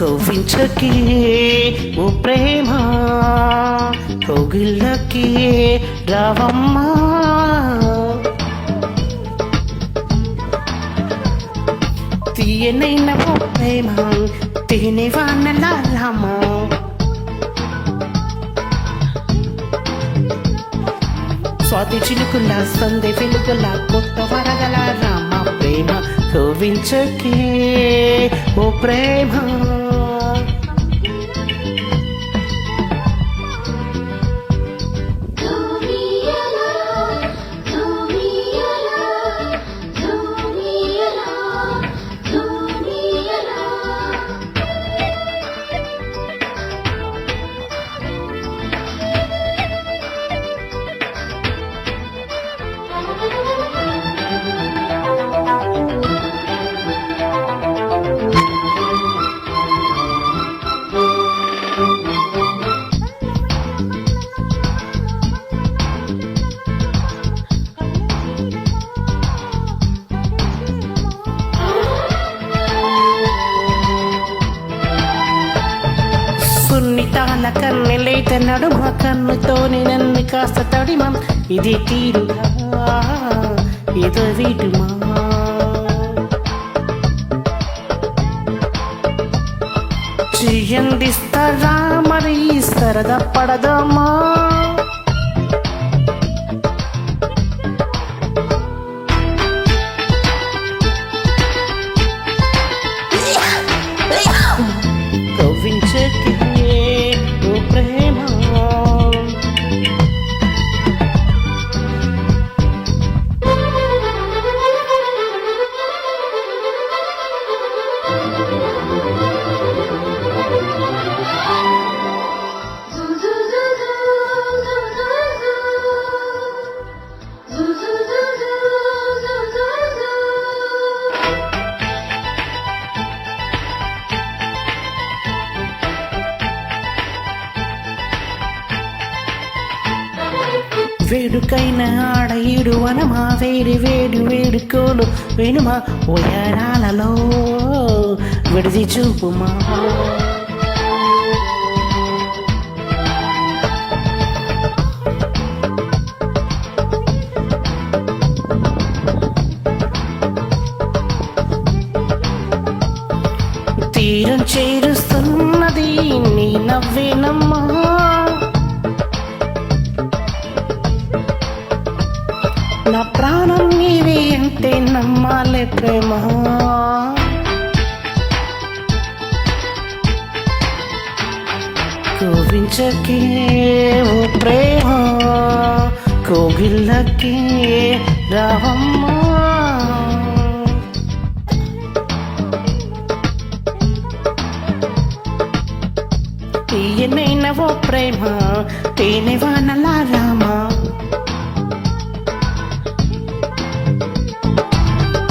కవ్వించకే ఓ ప్రేమ కౌగిళ్ళకి రావమ్మా తీయనైన ఓ ప్రేమ తేనె వానలాలమా స్వాతి చిలుకుల సందె వెలుగుల కొత్త వరగల రామ ప్రేమ కవ్వించకే ఓ ప్రేమ సున్నితాల కన్నెలేట నడుమ కన్నుతోని నన్ను కాస్త తడిమం ఇది తీరుగా ఏదో వీటుమా చెయ్యందిస్తారా మరి సరదా పడదమ్మా కవ్వించకే ఓ ప్రేమ వేడుకైన ఆడ ఈడు వనమా వేడి వేడి వేడుకోలు వినుమా ఉయరాలలో విడిది చూపుమా తీరం చేరుస్తున్నది నీ నవ్వేనమ్మా నా ప్రాణం నీవే అంటే నమ్మాలే ప్రేమ కవ్వించకే ఓ ప్రేమ కోగిళ్ళకి రావమ్మా తీయనైన ఓ ప్రేమ తేనె వానలాలమా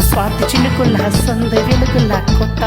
స్వాతి చిలుకుల సందె వెలుగుల కొత్త